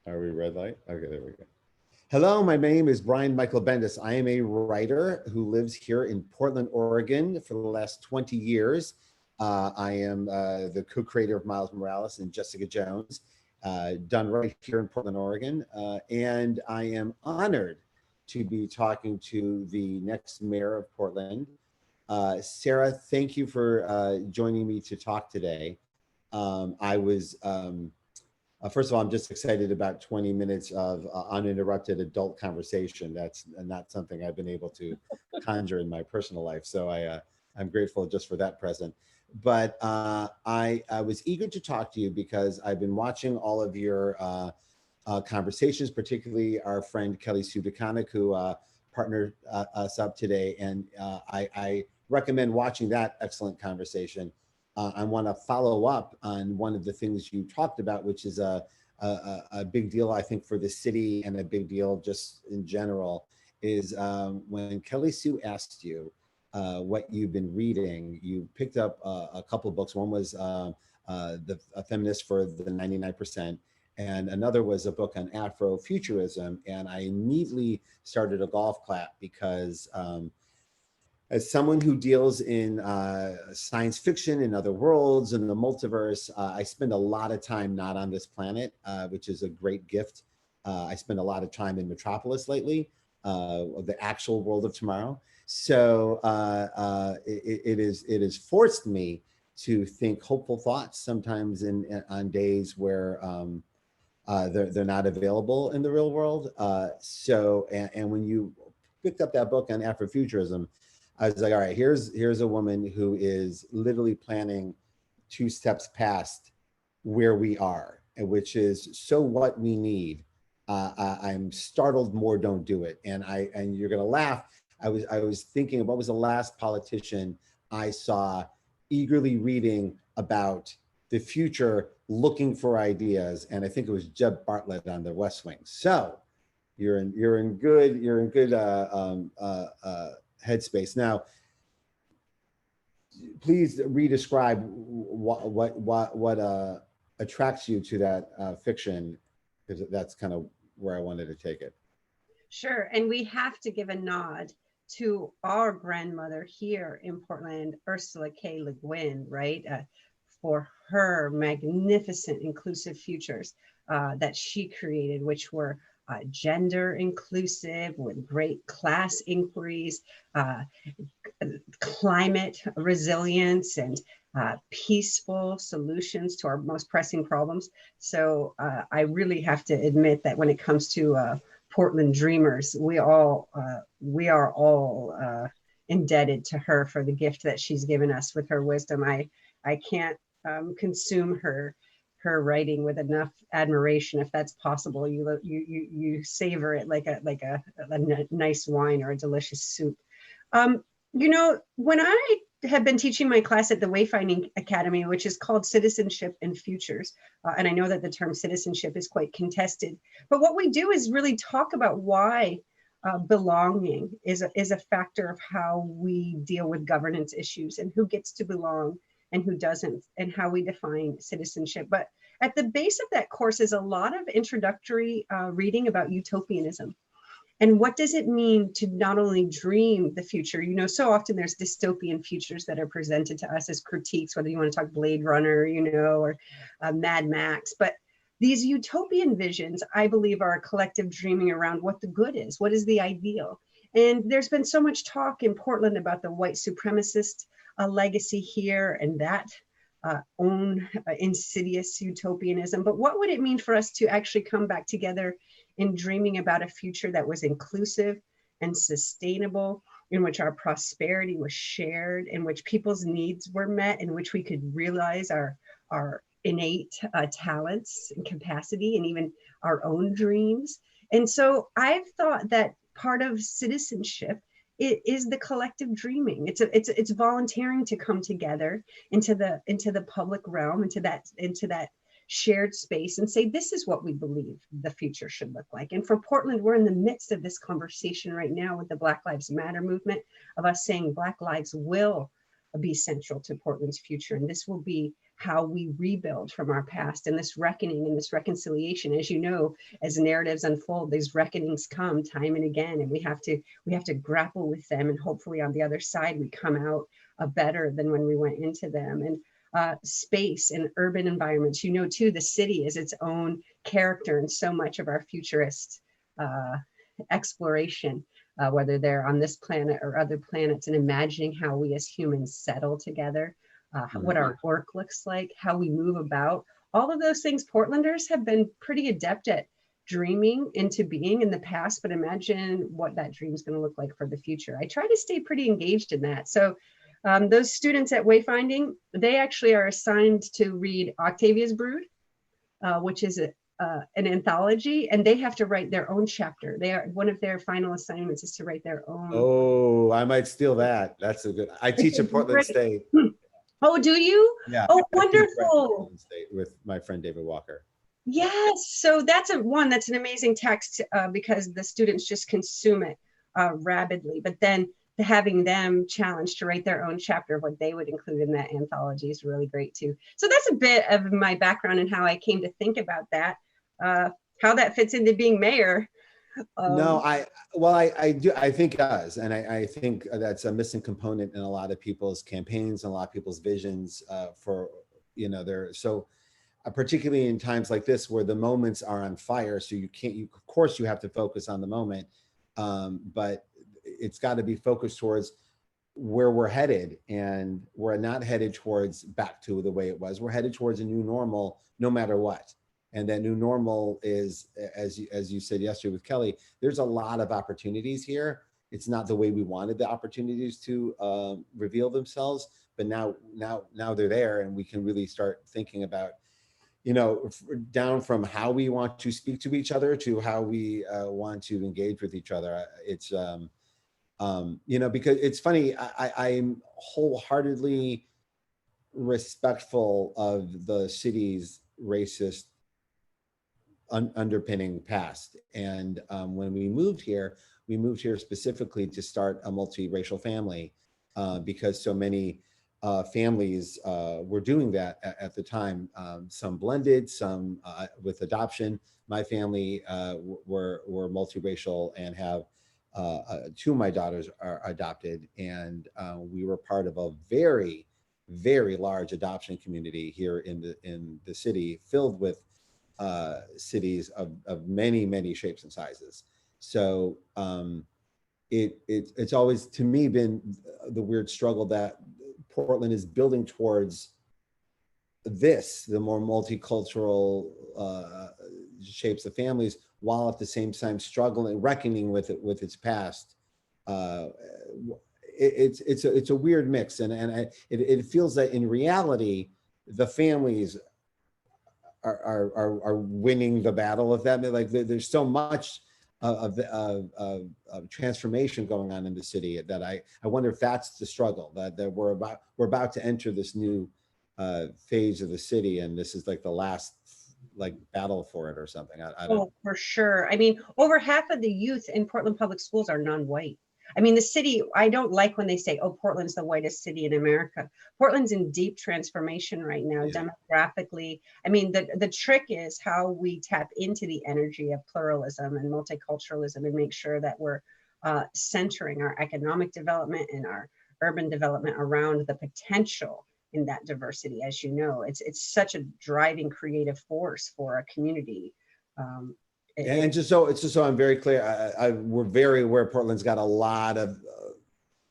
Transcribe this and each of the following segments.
Are we red light? Okay, there we go. Hello, my name is Brian Michael Bendis. I am a writer who lives here in Portland, Oregon for the last 20 years. I am the co-creator of Miles Morales and Jessica Jones, done right here in Portland, Oregon. And I am honored to be talking to the next mayor of Portland. Sarah, thank you for joining me to talk today. I was First of all, I'm just excited about 20 minutes of uninterrupted adult conversation. That's not something I've been able to conjure in my personal life. So I'm grateful just for that present. But I was eager to talk to you because I've been watching all of your conversations, particularly our friend Kelly Sue DeConnick, who partnered us up today. And I recommend watching that excellent conversation. I want to follow up on one of the things you talked about, which is a big deal, I think, for the city and a big deal just in general, is when Kelly Sue asked you what you've been reading, you picked up a couple of books. One was A Feminist for the 99%, and another was a book on Afrofuturism. And I immediately started a golf clap because as someone who deals in science fiction and other worlds and the multiverse, I spend a lot of time not on this planet, which is a great gift. I spend a lot of time in Metropolis lately, the actual world of tomorrow. So it has forced me to think hopeful thoughts sometimes on days where they're not available in the real world. And when you picked up that book on Afrofuturism, I was like, all right, here's a woman who is literally planning 2 steps past where we are, which is so what we need. I'm startled more don't do it. And you're gonna laugh. I was thinking of what was the last politician I saw eagerly reading about the future, looking for ideas, and I think it was Jeb Bartlett on the West Wing. So you're in good headspace. Now, please re-describe what attracts you to that fiction, because that's kind of where I wanted to take it. Sure. And we have to give a nod to our grandmother here in Portland, Ursula K. Le Guin, right? For her magnificent inclusive futures that she created, which were gender inclusive with great class inquiries, climate resilience, and peaceful solutions to our most pressing problems. So I really have to admit that when it comes to Portland Dreamers, we are all indebted to her for the gift that she's given us with her wisdom. I can't consume her writing with enough admiration, if that's possible. You savor it like a nice wine or a delicious soup. When I have been teaching my class at the Wayfinding Academy, which is called Citizenship and Futures, and I know that the term citizenship is quite contested, but what we do is really talk about why belonging is a factor of how we deal with governance issues and who gets to belong and who doesn't, and how we define citizenship. But at the base of that course is a lot of introductory reading about utopianism. And what does it mean to not only dream the future? So often there's dystopian futures that are presented to us as critiques, whether you want to talk Blade Runner, or Mad Max. But these utopian visions, I believe, are a collective dreaming around what the good is, what is the ideal. And there's been so much talk in Portland about the white supremacist legacy here and that own insidious utopianism. But what would it mean for us to actually come back together in dreaming about a future that was inclusive and sustainable, in which our prosperity was shared, in which people's needs were met, in which we could realize our innate talents and capacity, and even our own dreams? And so I've thought that part of citizenship is the collective dreaming. It's volunteering to come together into the public realm, into that shared space, and say, this is what we believe the future should look like. And for Portland, we're in the midst of this conversation right now with the Black Lives Matter movement, of us saying Black lives will be central to Portland's future, and this will be how we rebuild from our past, and this reckoning and this reconciliation. As you know, as narratives unfold, these reckonings come time and again, and we have to grapple with them, and hopefully on the other side we come out better than when we went into them. And space and urban environments, you know, too, the city is its own character in so much of our futurist exploration, whether they're on this planet or other planets, and imagining how we as humans settle together, what our work looks like, how we move about. All of those things Portlanders have been pretty adept at dreaming into being in the past, but imagine what that dream is going to look like for the future. I try to stay pretty engaged in that. So those students at Wayfinding, they actually are assigned to read Octavia's Brood, which is an anthology, and they have to write their own chapter. They are, one of their final assignments is to write their own. Oh, I might steal that. That's a good. I teach at Portland State. Oh, do you? Yeah. Oh, wonderful. State with my friend David Walker. Yes. So that's that's an amazing text because the students just consume it rabidly. But then having them challenged to write their own chapter of what they would include in that anthology is really great too. So that's a bit of my background and how I came to think about that, how that fits into being mayor. No, I do. I think it does. And I think that's a missing component in a lot of people's campaigns and a lot of people's visions for, you know, particularly in times like this where the moments are on fire. So of course you have to focus on the moment, but it's got to be focused towards where we're headed, and we're not headed towards back to the way it was. We're headed towards a new normal, no matter what. And that new normal is, as you said yesterday with Kelly, there's a lot of opportunities here. It's not the way we wanted the opportunities to reveal themselves, but now they're there, and we can really start thinking about, you know, down from how we want to speak to each other to how we want to engage with each other. It's you know, because it's funny, I'm wholeheartedly respectful of the city's racist underpinning past. And when we moved here specifically to start a multiracial family because so many families were doing that at the time. Some blended, some with adoption. My family were multiracial and have two of my daughters are adopted, and we were part of a very, very large adoption community here in the city, filled with cities of many, many shapes and sizes. So it's always, to me, been the weird struggle that Portland is building towards the more multicultural shapes of families, while at the same time struggling, reckoning with its past. It's a weird mix, and it feels that in reality, the families are winning the battle of that. Like there's so much of transformation going on in the city that I wonder if that's the struggle that we're about to enter this new phase of the city, and this is like the last battle for it or something. I don't know. For sure. I mean, over half of the youth in Portland Public Schools are non-white. I mean, the city, I don't like when they say, oh, Portland's the whitest city in America. Portland's in deep transformation right now, demographically. I mean, the trick is how we tap into the energy of pluralism and multiculturalism and make sure that we're centering our economic development and our urban development around the potential in that diversity. As you know, it's such a driving creative force for a community. And just so I'm very clear, we're very aware Portland's got a lot of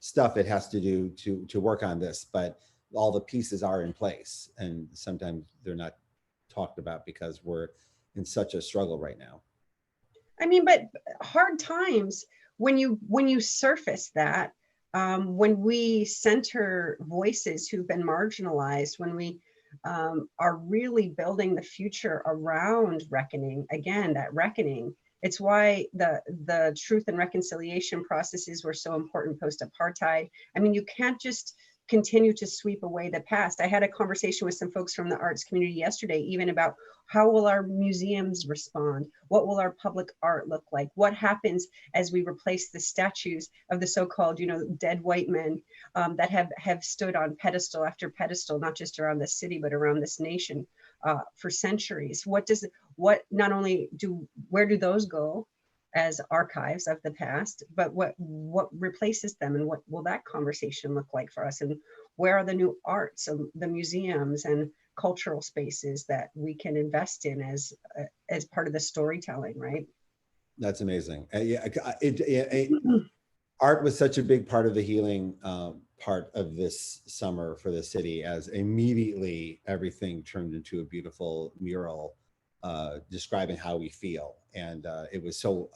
stuff it has to do to work on this, but all the pieces are in place, and sometimes they're not talked about because we're in such a struggle right now. I mean, but hard times when you surface that, when we center voices who've been marginalized, when we are really building the future around reckoning, again, that reckoning. It's why the truth and reconciliation processes were so important post-apartheid. I mean, you can't just continue to sweep away the past. I had a conversation with some folks from the arts community yesterday, even about how will our museums respond? What will our public art look like? What happens as we replace the statues of the so-called, dead white men that have stood on pedestal after pedestal, not just around the city, but around this nation for centuries? Not only where do those go as archives of the past, but what replaces them, and what will that conversation look like for us? And where are the new arts, the museums and cultural spaces that we can invest in as part of the storytelling, right? That's amazing. Art was such a big part of the healing part of this summer for the city, as immediately everything turned into a beautiful mural describing how we feel. And it was so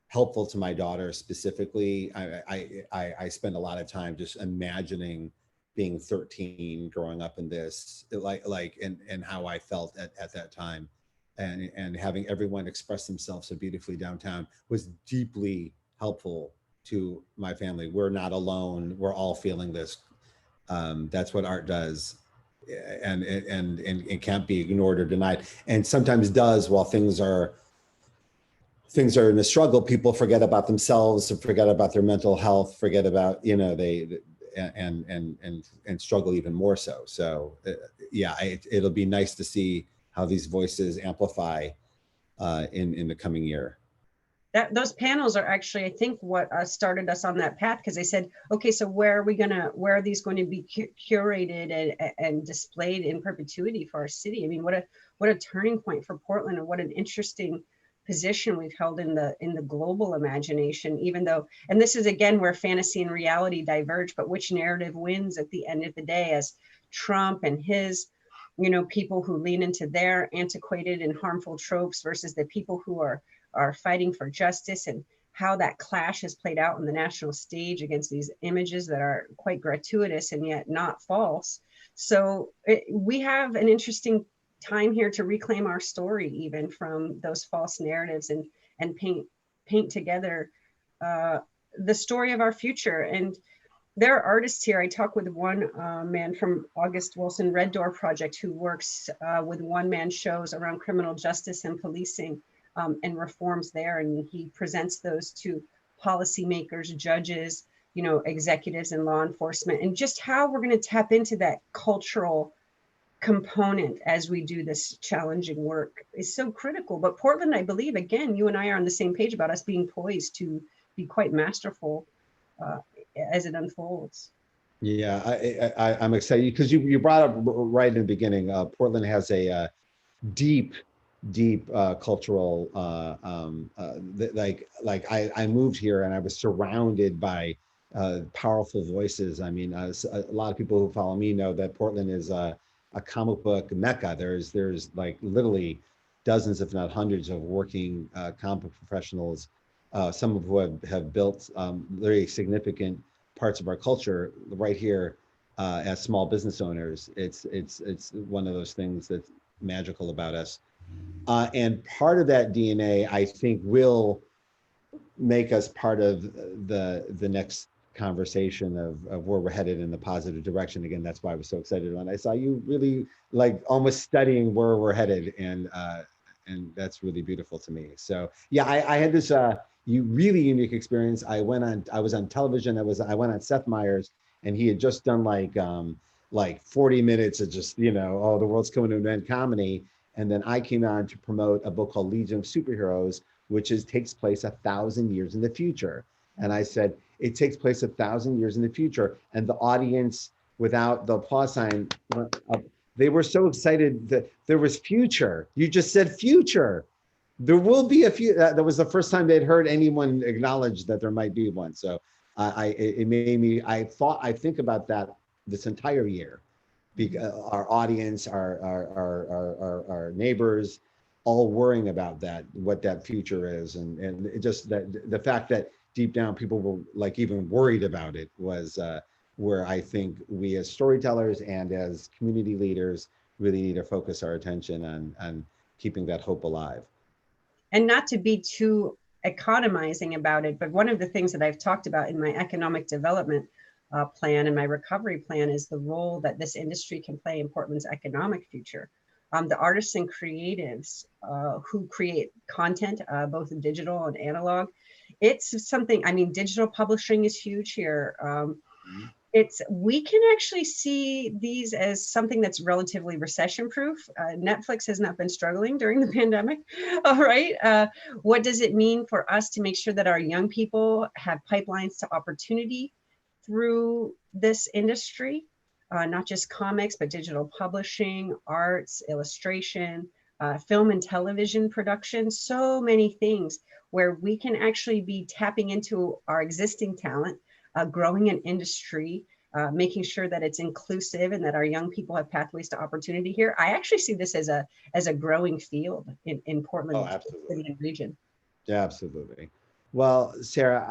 helpful to my daughter specifically. I spend a lot of time just imagining being 13, growing up in this, and how I felt at that time. And having everyone express themselves so beautifully downtown was deeply helpful to my family. We're not alone. We're all feeling this. That's what art does. And it can't be ignored or denied, and sometimes does. While things are in a struggle, people forget about themselves, forget about their mental health, forget about they and struggle even more so. So it'll be nice to see how these voices amplify in the coming year. Those panels are actually, I think, what started us on that path, because they said, okay, so where are these going to be curated and displayed in perpetuity for our city? I mean, what a turning point for Portland, and what an interesting position we've held in the global imagination, even though, and this is again where fantasy and reality diverge, but which narrative wins at the end of the day, as Trump and his people who lean into their antiquated and harmful tropes versus the people who are fighting for justice, and how that clash has played out on the national stage against these images that are quite gratuitous and yet not false. So we have an interesting time here to reclaim our story, even from those false narratives, and paint together the story of our future. And there are artists here. I talked with one man from August Wilson Red Door Project, who works with one-man shows around criminal justice and policing and reforms there. And he presents those to policymakers, judges, executives and law enforcement, and just how we're going to tap into that cultural component as we do this challenging work is so critical. But Portland, I believe, again, you and I are on the same page about us being poised to be quite masterful as it unfolds. Yeah, I'm excited because you brought up right in the beginning. Portland has a deep cultural I moved here and I was surrounded by powerful voices. I mean, a lot of people who follow me know that Portland is a comic book mecca. There's like literally dozens, if not hundreds, of working comic book professionals, some of who have built very significant parts of our culture right here as small business owners. It's one of those things that's magical about us. And part of that DNA, I think, will make us part of the next conversation of where we're headed in the positive direction. Again, that's why I was so excited when I saw you really like almost studying where we're headed, and that's really beautiful to me. So yeah, I had this really unique experience. I was on television. I went on Seth Meyers, and he had just done like 40 minutes of just the world's coming to an end comedy. And then I came on to promote a book called Legion of Superheroes, which takes place 1,000 years in the future. And I said, it takes place 1,000 years in the future. And the audience, without the applause sign, they were so excited that there was future. You just said future. There will be a few. That was the first time they'd heard anyone acknowledge that there might be one. So it made me, I think about that this entire year. Because our audience, our neighbors, all worrying about that, what that future is, and it just that the fact that deep down people were like even worried about it was where I think we as storytellers and as community leaders really need to focus our attention on keeping that hope alive. And not to be too economizing about it, but one of the things that I've talked about in my economic development plan and my recovery plan is the role that this industry can play in Portland's economic future. The artists and creatives who create content, both digital and analog, it's something, I mean, digital publishing is huge here. We can actually see these as something that's relatively recession proof. Netflix has not been struggling during the pandemic. All right. What does it mean for us to make sure that our young people have pipelines to opportunity through this industry? Not just comics, but digital publishing, arts, illustration, film and television production, so many things where we can actually be tapping into our existing talent, growing an industry, making sure that it's inclusive and that our young people have pathways to opportunity here. I actually see this as a growing field in Portland City and region. Yeah, absolutely. Well, Sarah,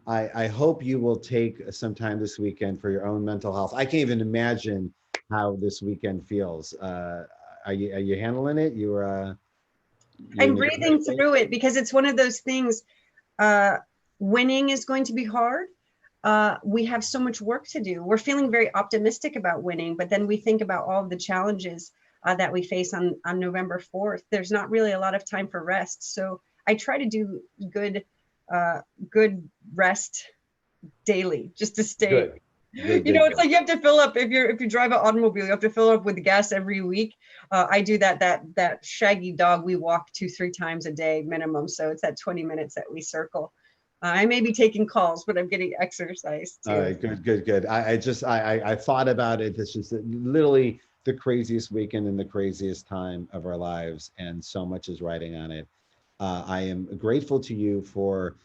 I hope you will take some time this weekend for your own mental health. I can't even imagine how this weekend feels. Are you handling it? I'm breathing through it because it's one of those things. Winning is going to be hard. We have so much work to do. We're feeling very optimistic about winning, but then we think about all of the challenges that we face on November 4th. There's not really a lot of time for rest. So I try to do good rest daily just to stay. Good. It's like you have to fill up if you drive an automobile, you have to fill up with gas every week. I do that shaggy dog, we walk 2-3 times a day minimum. So it's at 20 minutes that we circle. I may be taking calls, but I'm getting exercise too. All right, good. I thought about it. It's just literally the craziest weekend and the craziest time of our lives, and so much is riding on it. I am grateful to you for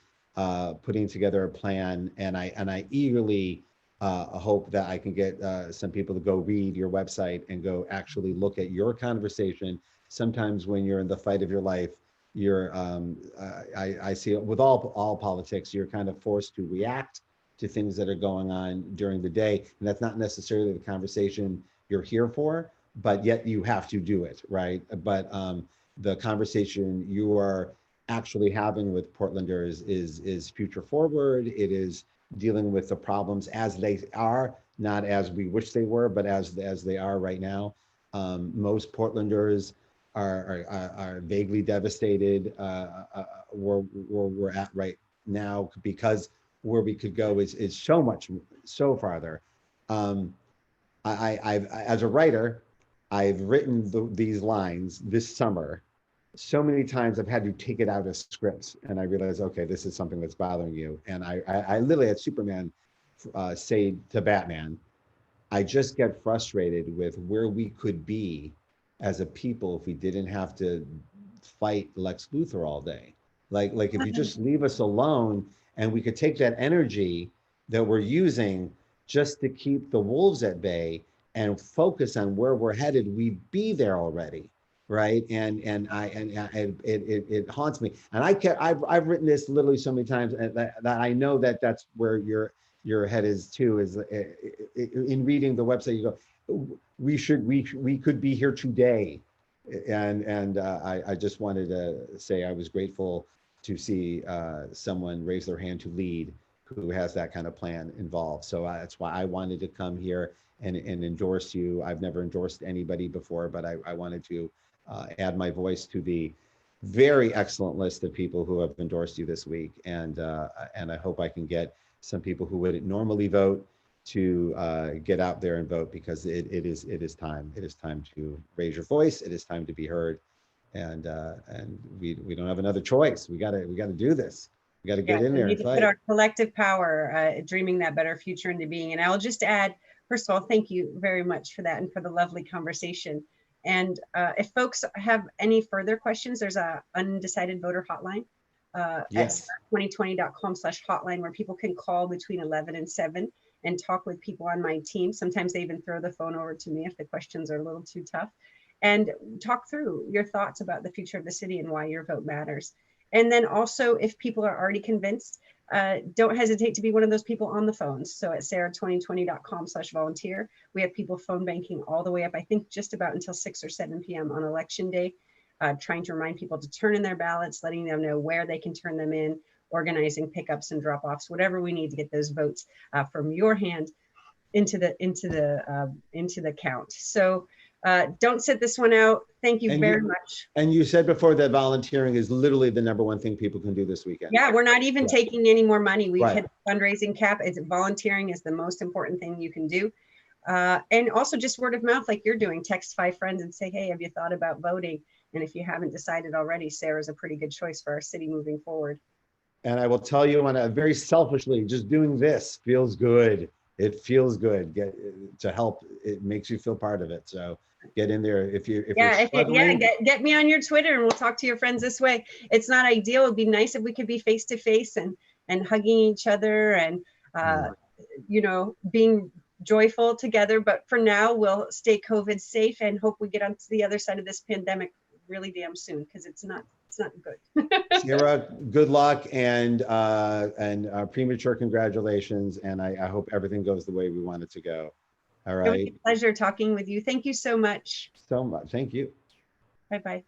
putting together a plan, and I eagerly hope that I can get some people to go read your website and go actually look at your conversation. Sometimes when you're in the fight of your life, I see it with all politics, you're kind of forced to react to things that are going on during the day. And that's not necessarily the conversation you're here for, but yet you have to do it, right? But the conversation you are actually having with Portlanders is future forward. It is dealing with the problems as they are, not as we wish they were, but as they are right now. Most Portlanders are vaguely devastated where we're at right now, because where we could go is so farther. I've as a writer, I've written these lines this summer so many times. I've had to take it out of scripts, and I realized, okay, this is something that's bothering you. And I literally had Superman say to Batman, I just get frustrated with where we could be as a people if we didn't have to fight Lex Luthor all day. Like if you just leave us alone and we could take that energy that we're using just to keep the wolves at bay and focus on where we're headed, we'd be there already, right? And it haunts me. And I've written this literally so many times that I know that's where your head is too. Is in reading the website, you go, we could be here today. And I just wanted to say I was grateful to see someone raise their hand to lead who has that kind of plan involved. So that's why I wanted to come here and endorse you. I've never endorsed anybody before, but I wanted to add my voice to the very excellent list of people who have endorsed you this week. And I hope I can get some people who wouldn't normally vote to get out there and vote, because it is time. It is time to raise your voice. It is time to be heard, and we don't have another choice. We gotta do this. We gotta get in there and fight. Put our collective power, dreaming that better future into being. And I'll just add, first of all, thank you very much for that and for the lovely conversation. And if folks have any further questions, there's a undecided voter hotline. Yes. At 2020.com/hotline, where people can call between 11 and 7 and talk with people on my team. Sometimes they even throw the phone over to me if the questions are a little too tough, and talk through your thoughts about the future of the city and why your vote matters. And then also, if people are already convinced, don't hesitate to be one of those people on the phones. So at sarah2020.com/volunteer, we have people phone banking all the way up, I think just about until 6 or 7 p.m. on election day. Trying to remind people to turn in their ballots, letting them know where they can turn them in, organizing pickups and drop-offs, whatever we need to get those votes from your hand into the count. So don't sit this one out. Thank you very much. And you said before that volunteering is literally the #1 thing people can do this weekend. Yeah, we're not even taking any more money. We've Right. hit the fundraising cap. It's volunteering is the most important thing you can do. And also just word of mouth like you're doing. Text 5 friends and say, hey, have you thought about voting? And if you haven't decided already, Sarah's a pretty good choice for our city moving forward. And I will tell you, on a very selfishly, just doing this feels good. It feels good. To help. It makes you feel part of it. So get in there if you're struggling. Get me on your Twitter and we'll talk to your friends this way. It's not ideal. It'd be nice if we could be face to face and hugging each other and you know, being joyful together. But for now, we'll stay COVID safe and hope we get on to the other side of this pandemic really damn soon, because it's not good. Sarah, good luck and premature congratulations. And I hope everything goes the way we want it to go. All right. It was a pleasure talking with you. Thank you so much. So much. Thank you. Bye-bye.